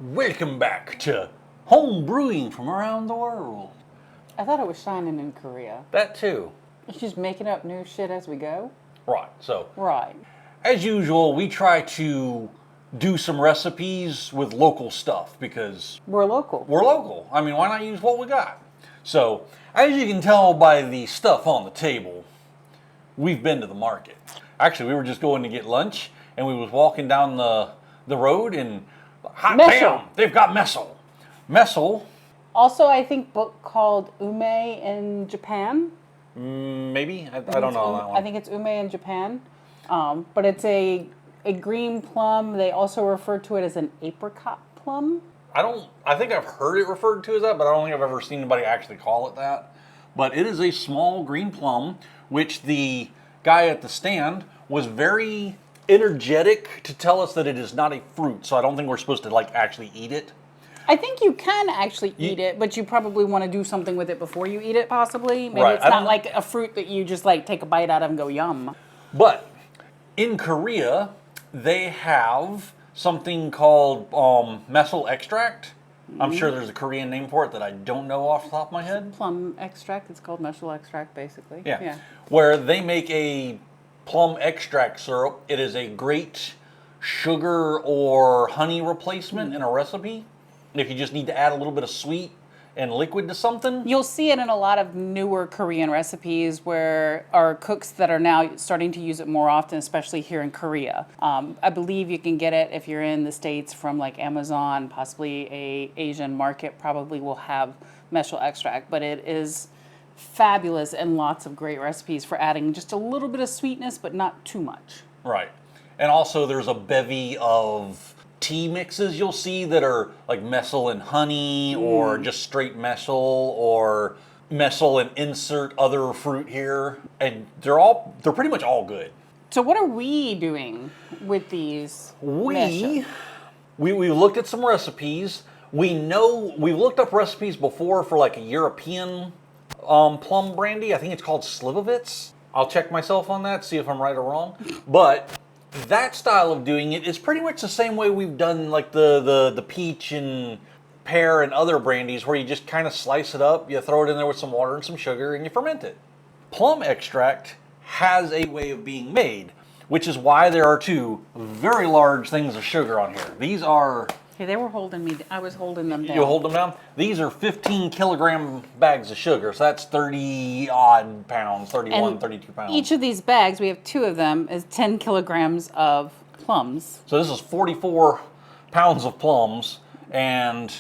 Welcome back to home brewing from around the world. I thought it was shining in Korea. That too. It's just making up new shit as we go? Right, so Right. as usual, we try to do some recipes with local stuff because We're local. we're local. I mean, why not use what we got? So, as you can tell by the stuff on the table, we've been to the market. Actually, we were just going to get lunch and we was walking down the road and hot Mesil. damn, they've got mesil. Mesil, Also, I think book called ume in Japan. maybe? I don't know that one. I think it's ume in Japan. But it's a green plum. They also refer to it as an apricot plum. I think I've heard it referred to as that, but I don't think I've ever seen anybody actually call it that. But it is a small green plum, which the guy at the stand was very energetic to tell us that it is not a fruit. So I don't think we're supposed to actually eat it. I think you can actually eat it, but you probably want to do something with it before you eat it, possibly. Maybe Right, it's I not don't- like a fruit that you just take a bite out of and go yum. But in Korea, they have something called mesil extract. I'm sure there's a Korean name for it that I don't know off the top of my head. Plum extract. It's called maesil extract, basically. Yeah. Where they make a plum extract syrup. It is a great sugar or honey replacement in a recipe. If you just need to add a little bit of sweet and liquid to something. You'll see it in a lot of newer Korean recipes where our cooks that are now starting to use it more often, especially here in Korea. I believe you can get it if you're in the States from Amazon, possibly a Asian market probably will have maesil extract, but it is fabulous and lots of great recipes for adding just a little bit of sweetness, but not too much. Right. And also there's a bevy of tea mixes you'll see that are like mesil and honey or just straight mesil or mesil and insert other fruit here. And they're pretty much all good. So what are we doing with these We maesil? looked at some recipes. We know we've looked up recipes before for a European plum brandy. I think it's called Slivovitz. I'll check myself on that, see if I'm right or wrong. But that style of doing it is pretty much the same way we've done the peach and pear and other brandies, where you just kind of slice it up, you throw it in there with some water and some sugar, and you ferment it. Plum extract has a way of being made, which is why there are two very large things of sugar on here. These are... Okay, they were holding me. I was holding them down. You hold them down? These are 15 kilogram bags of sugar, so that's 30 odd pounds, 31, 32 pounds. Each of these bags, we have two of them, is 10 kilograms of plums. So this is 44 pounds of plums and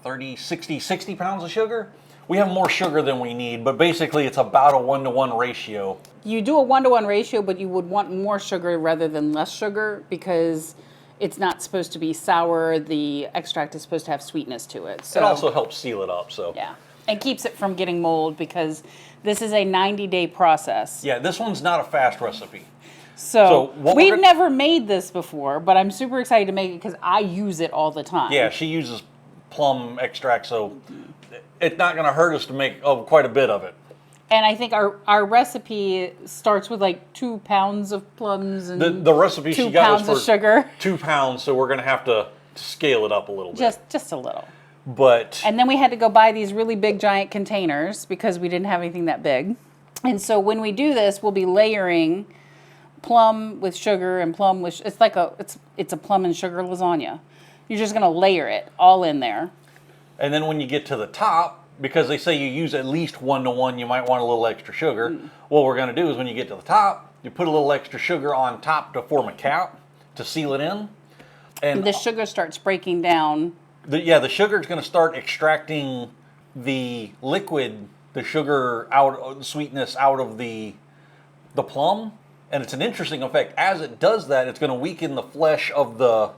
60 pounds of sugar. We have more sugar than we need, but basically it's about a 1-to-1 ratio. You do a 1-to-1 ratio, but you would want more sugar rather than less sugar because it's not supposed to be sour. The extract is supposed to have sweetness to it. So It also helps seal it up, so. yeah, and keeps it from getting mold because this is a 90-day process. Yeah, this one's not a fast recipe. So what we've never made this before, but I'm super excited to make it because I use it all the time. Yeah, she uses plum extract, so it's not going to hurt us to make quite a bit of it. And I think our recipe starts with 2 pounds of plums and The recipe 2 she got pounds was of for sugar. 2 pounds, so we're going to have to scale it up a little bit. Just a little. But And then we had to go buy these really big giant containers because we didn't have anything that big. And so when we do this, we'll be layering plum with sugar and plum with it's a plum and sugar lasagna. You're just going to layer it all in there. and then when you get to the top, because they say you use at least 1-to-1, you might want a little extra sugar. What we're going to do is when you get to the top, you put a little extra sugar on top to form a cap to seal it in. And The sugar starts breaking down. the sugar is going to start extracting the liquid, the sugar out, sweetness out of the plum. And it's an interesting effect. As it does that, it's going to weaken the flesh of the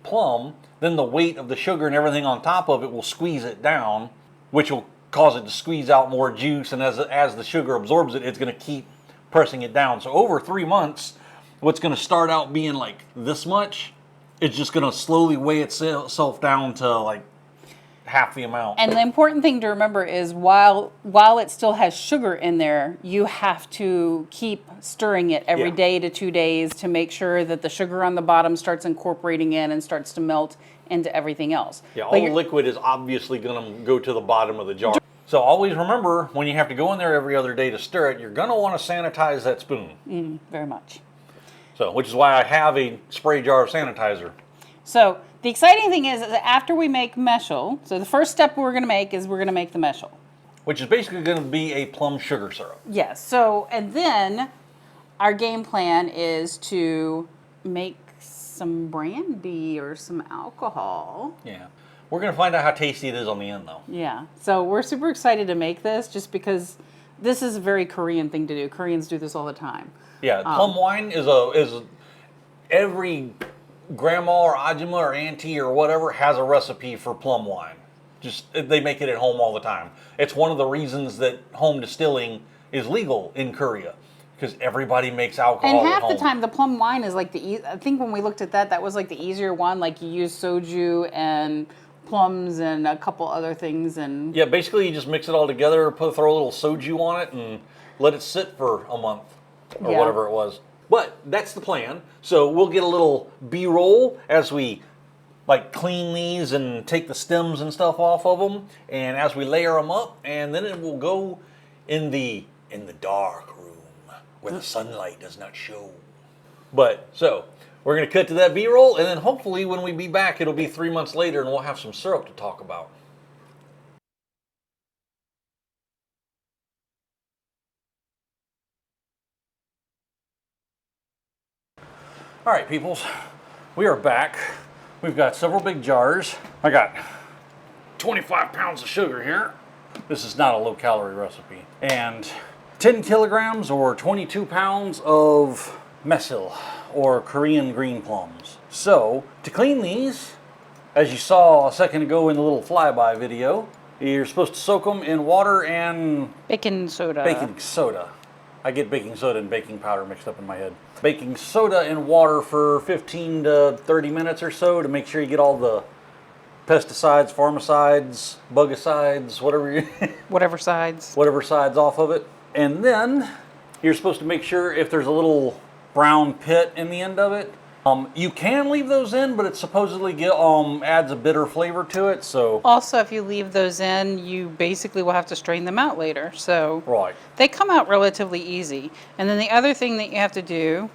plum. Then the weight of the sugar and everything on top of it will squeeze it down, which will cause it to squeeze out more juice. And as the sugar absorbs it, it's going to keep pressing it down. So over 3 months, what's going to start out being this much, it's just going to slowly weigh itself down to half the amount. And the important thing to remember is while it still has sugar in there, you have to keep stirring it every day to 2 days to make sure that the sugar on the bottom starts incorporating in and starts to melt into everything else. Yeah, all But the you're- liquid is obviously going to go to the bottom of the jar. So always remember, when you have to go in there every other day to stir it, you're going to want to sanitize that spoon. very much. So, which is why I have a spray jar of sanitizer. So the exciting thing is that after we make mesil, so the first step we're going to make is we're going to make the mesil. Which is basically going to be a plum sugar syrup. Yes. So, and then our game plan is to make some brandy or some alcohol. Yeah. We're going to find out how tasty it is on the end, though. Yeah. So we're super excited to make this just because this is a very Korean thing to do. Koreans do this all the time. Yeah, plum wine is every grandma or ajumma or auntie or whatever has a recipe for plum wine. Just they make it at home all the time. It's one of the reasons that home distilling is legal in Korea, because everybody makes alcohol And at half home. the time, the plum wine is like I think when we looked at that, that was like the easier one. Like you use soju and plums and a couple other things. And Yeah, basically you just mix it all together, throw a little soju on it, and let it sit for a month or Yeah. whatever it was. But that's the plan. So we'll get a little B-roll as we like clean these and take the stems and stuff off of them, and as we layer them up, and then it will go in the dark room where the sunlight does not show. But so we're gonna cut to that B-roll, and then hopefully when we be back, it'll be 3 months later, and we'll have some syrup to talk about. All right, peoples, we are back. We've got several big jars. I got 25 pounds of sugar here. This is not a low-calorie recipe. And 10 kilograms or 22 pounds of mesil, or Korean green plums. So, to clean these, as you saw a second ago in the little flyby video, you're supposed to soak them in water and baking soda. baking soda. I get baking soda and baking powder mixed up in my head. Baking soda and water for 15 to 30 minutes or so to make sure you get all the pesticides, pharmacide, bugicides, Whatever sides. whatever sides off of it. And then you're supposed to make sure if there's a little brown pit in the end of it. You can leave those in, but it supposedly adds a bitter flavor to it. So Also, if you leave those in, you basically will have to strain them out later. So right. they come out relatively easy. And then the other thing that you have to do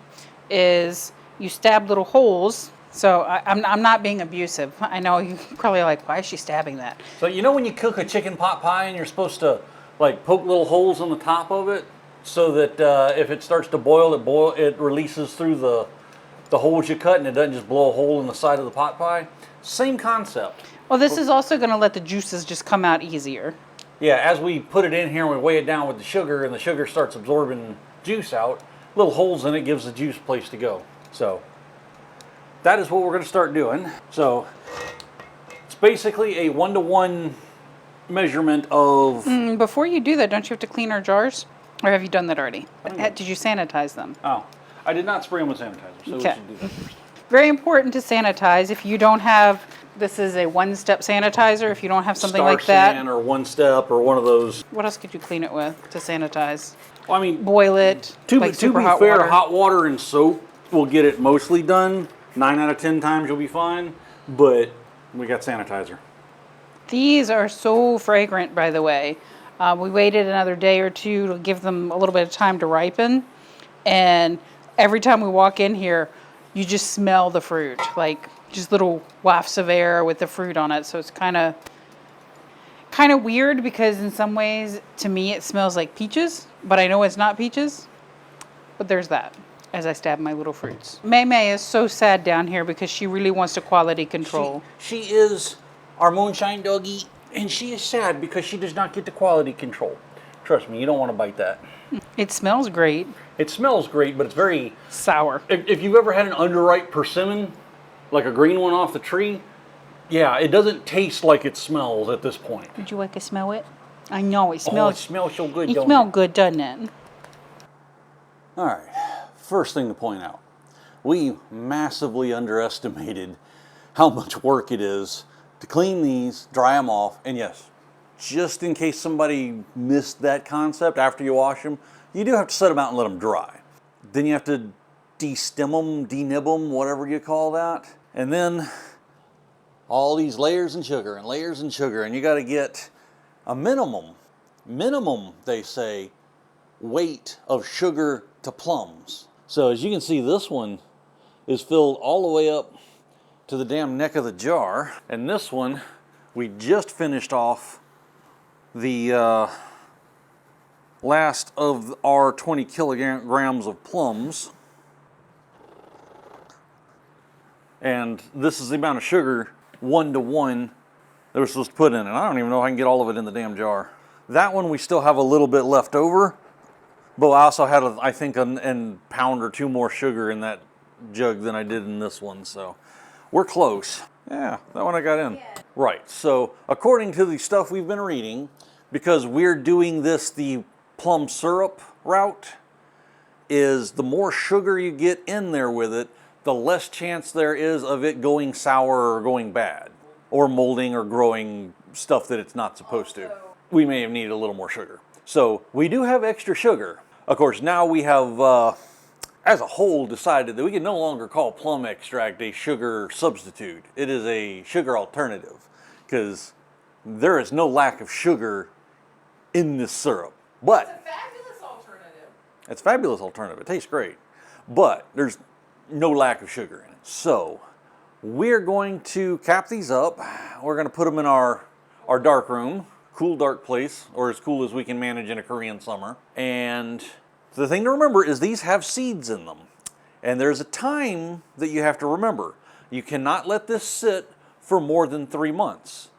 is you stab little holes. So I'm not being abusive. I know you're probably like, why is she stabbing that? So you know when you cook a chicken pot pie and you're supposed to like poke little holes on the top of it so that if it starts to boil, it releases through the holes you cut and it doesn't just blow a hole in the side of the pot pie? Same concept. Well, this is also going to let the juices just come out easier. Yeah, as we put it in here and we weigh it down with the sugar and the sugar starts absorbing juice out, little holes in it gives the juice a place to go. So that is what we're going to start doing. So it's basically a 1-to-1 measurement of... Before you do that, don't you have to clean our jars? Or have you done that already? Did you sanitize them? Oh, I did not spray them with sanitizer, so we Okay. should do that first. Very important to sanitize. If you don't have, this is a one-step sanitizer. If you don't have something like that, Star San or One Step or one of those. what else could you clean it with to sanitize? Well, I mean, Boil it, to like be super fair, hot water. hot water and soap will get it mostly done. 9 out of 10 times you'll be fine, but we got sanitizer. These are so fragrant, by the way. We waited another day or two to give them a little bit of time to ripen. And every time we walk in here, you just smell the fruit, like just little wafts of air with the fruit on it. So it's kind of weird because in some ways, to me, it smells like peaches, but I know it's not peaches. But there's that, as I stab my little fruits. May May is so sad down here because she really wants to quality control. She is our moonshine doggy, and she is sad because she does not get the quality control. Trust me, you don't want to bite that. It smells great. It smells great, but it's very... Sour. If you've ever had an underripe persimmon, like a green one off the tree, yeah, it doesn't taste like it smells at this point. Would you like to smell it? I know, it Oh, smells... it smells so good, It don't smells it? good, doesn't it? All right, first thing to point out, we massively underestimated how much work it is to clean these, dry them off, and yes, just in case somebody missed that concept, after you wash them, you do have to set them out and let them dry. Then you have to de-stem them, de-nib them, whatever you call that. And then All these layers and sugar and layers and sugar, and you got to get a minimum, they say, weight of sugar to plums. So as you can see, this one is filled all the way up to the damn neck of the jar. And this one, we just finished off the last of our 20 kilograms of plums. And this is the amount of sugar, 1 to 1, that we're supposed to put in it. I don't even know if I can get all of it in the damn jar. That one we still have a little bit left over, but I also had, I think, a pound or two more sugar in that jug than I did in this one, so we're close. Yeah, that one I got in. Yeah. Right, so according to the stuff we've been reading, because we're doing this the plum syrup route, is the more sugar you get in there with it, the less chance there is of it going sour or going bad, or molding or growing stuff that it's not supposed to. We may have needed a little more sugar. So we do have extra sugar. Of course, now we have, as a whole, decided that we can no longer call plum extract a sugar substitute. It is a sugar alternative, because there is no lack of sugar in this syrup. But It's a fabulous alternative. it's a fabulous alternative. It tastes great. But there's no lack of sugar in it. So we're going to cap these up. We're going to put them in our dark room, cool dark place, or as cool as we can manage in a Korean summer. And the thing to remember is these have seeds in them. And there's a time that you have to remember. You cannot let this sit for more than 3 months.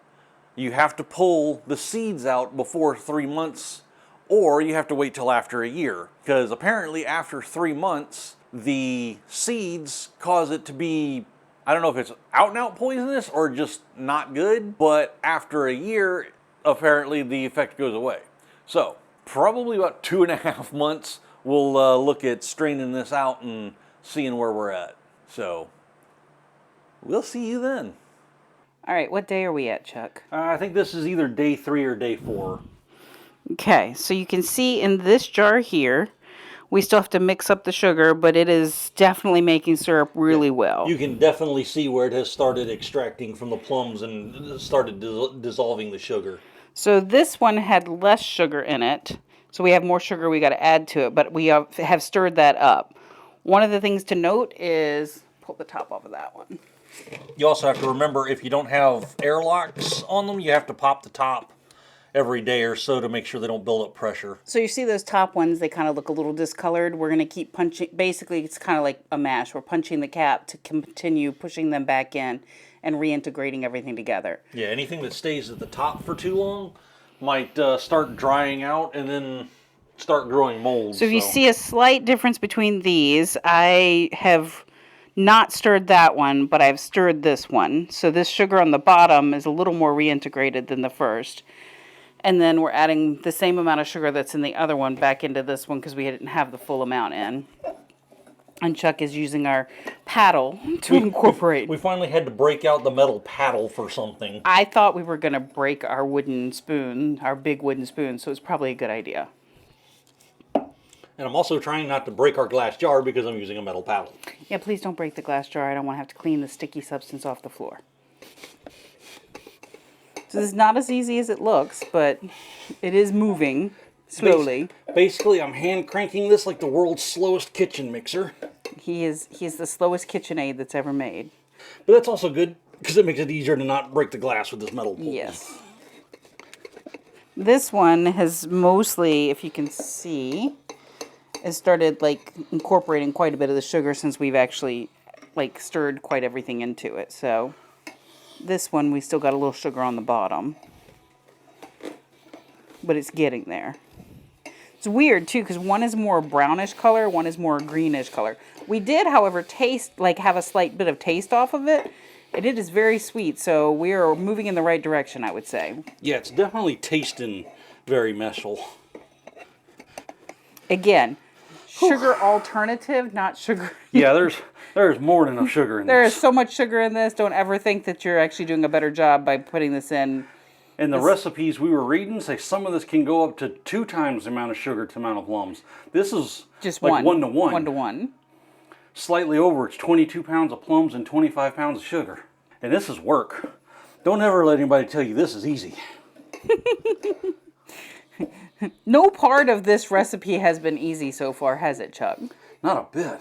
You have to pull the seeds out before 3 months, or you have to wait till after a year. Because apparently after 3 months, the seeds cause it to be, I don't know if it's out and out poisonous or just not good, but after a year, apparently the effect goes away. So probably about 2.5 months, we'll look at straining this out and seeing where we're at. So we'll see you then. All right, what day are we at, Chuck? I think this is either day 3 or day 4. Okay, so you can see in this jar here, we still have to mix up the sugar, but it is definitely making syrup really well. You can definitely see where it has started extracting from the plums and started dissolving the sugar. So this one had less sugar in it, so we have more sugar we got to add to it, but we have stirred that up. One of the things to note is, pull the top off of that one. You also have to remember, if you don't have airlocks on them, you have to pop the top every day or so to make sure they don't build up pressure. So you see those top ones, they kind of look a little discolored. We're going to keep punching, basically it's kind of like a mash. We're punching the cap to continue pushing them back in and reintegrating everything together. Yeah, anything that stays at the top for too long might start drying out and then start growing mold. So if you see a slight difference between these, I have not stirred that one, but I've stirred this one. So this sugar on the bottom is a little more reintegrated than the first. And then we're adding the same amount of sugar that's in the other one back into this one because we didn't have the full amount in. And Chuck is using our paddle to incorporate. We finally had to break out the metal paddle for something. I thought we were going to break our wooden spoon, our big wooden spoon, so it's probably a good idea. And I'm also trying not to break our glass jar because I'm using a metal paddle. Yeah, please don't break the glass jar. I don't want to have to clean the sticky substance off the floor. So this is not as easy as it looks, but it is moving slowly. Basically, I'm hand cranking this like the world's slowest kitchen mixer. He is the slowest KitchenAid that's ever made. But that's also good because it makes it easier to not break the glass with this metal pull. Yes. This one has mostly, if you can see, has started like incorporating quite a bit of the sugar since we've actually like stirred quite everything into it. So this one, we still got a little sugar on the bottom, but it's getting there. It's weird too, because one is more brownish color, one is more greenish color. We did, however, have a slight bit of taste off of it, and it is very sweet, so we are moving in the right direction, I would say. Yeah, it's definitely tasting very mesil. Again, sugar alternative, not sugar. Yeah, there's more than enough sugar in this. There is so much sugar in this. Don't ever think that you're actually doing a better job by putting this in. And the recipes we were reading say some of this can go up to 2 times the amount of sugar to the amount of plums. This is Just like 1 to 1. 1 to 1. Slightly over, it's 22 pounds of plums and 25 pounds of sugar. And this is work. Don't ever let anybody tell you this is easy. No part of this recipe has been easy so far, has it, Chuck? Not a bit.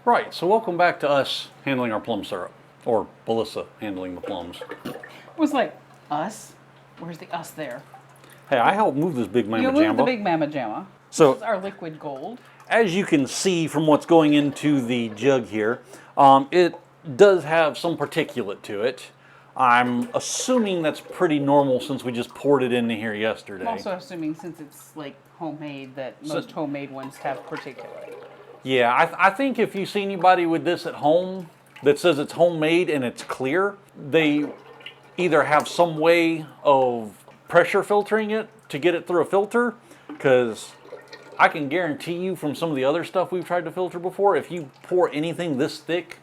Right, so welcome back to us handling our plum syrup, or Melissa handling the plums. It was like, us? Where's the us there? Hey, I helped move this big mamma You jamma. moved the big mamma jamma. So, This is our liquid gold. as you can see from what's going into the jug here, it does have some particulate to it. I'm assuming that's pretty normal since we just poured it into here yesterday. I'm also assuming since it's like homemade that most homemade ones have particulate. Yeah, I think if you see anybody with this at home that says it's homemade and it's clear, they either have some way of pressure filtering it to get it through a filter, because I can guarantee you from some of the other stuff we've tried to filter before, if you pour anything this thick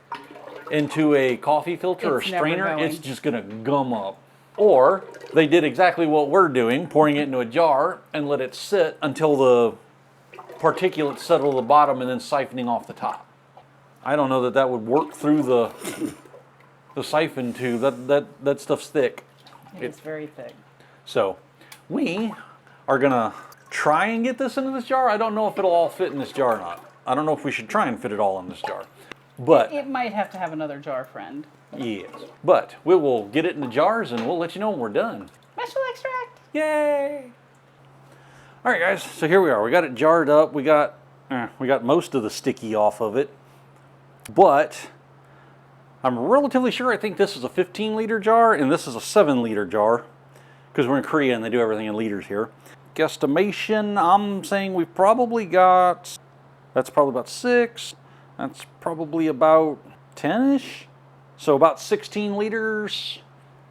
into a coffee filter It's or never strainer, going. it's just gonna gum up. Or they did exactly what we're doing, pouring it into a jar and let it sit until the particulates settle to the bottom and then siphoning off the top. I don't know that that would work through the siphon tube. That stuff's thick. It's very thick. So we are gonna try and get this into this jar. I don't know if it'll all fit in this jar or not. I don't know if we should try and fit it all in this jar. But It might have to have another jar friend. yes, but we will get it in the jars and we'll let you know when we're done. Mesil extract. Yay! All right, guys. So here we are. We got it jarred up. We got most of the sticky off of it, but I'm relatively sure. I think this is a 15-liter jar and this is a 7-liter jar because we're in Korea and they do everything in liters here. Guesstimation, I'm saying we've probably got. That's probably about 6. That's probably about 10-ish. So about 16 liters,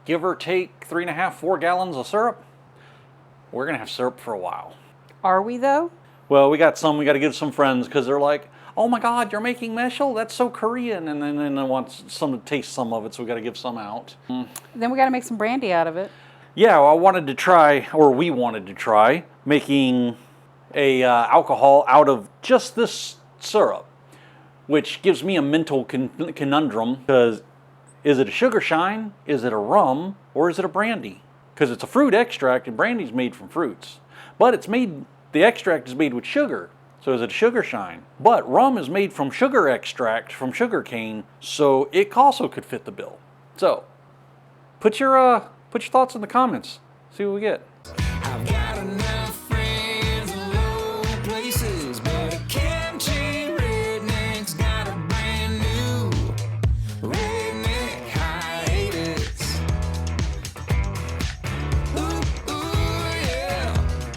give or take 3.5, 4 gallons of syrup. We're gonna have syrup for a while. Are we though? Well, we got some. We got to give some friends because they're like, "Oh my God, you're making maesil? That's so Korean!" And then they want some to taste some of it, so we got to give some out. Then we got to make some brandy out of it. Yeah, well, I wanted to try, or we wanted to try, making a alcohol out of just this syrup, which gives me a mental conundrum because is it a sugar shine, is it a rum, or is it a brandy? Because it's a fruit extract and brandy's made from fruits. But it's made, the extract is made with sugar. So is it a sugar shine? But rum is made from sugar extract from sugar cane, so it also could fit the bill. So put your thoughts in the comments. See what we get.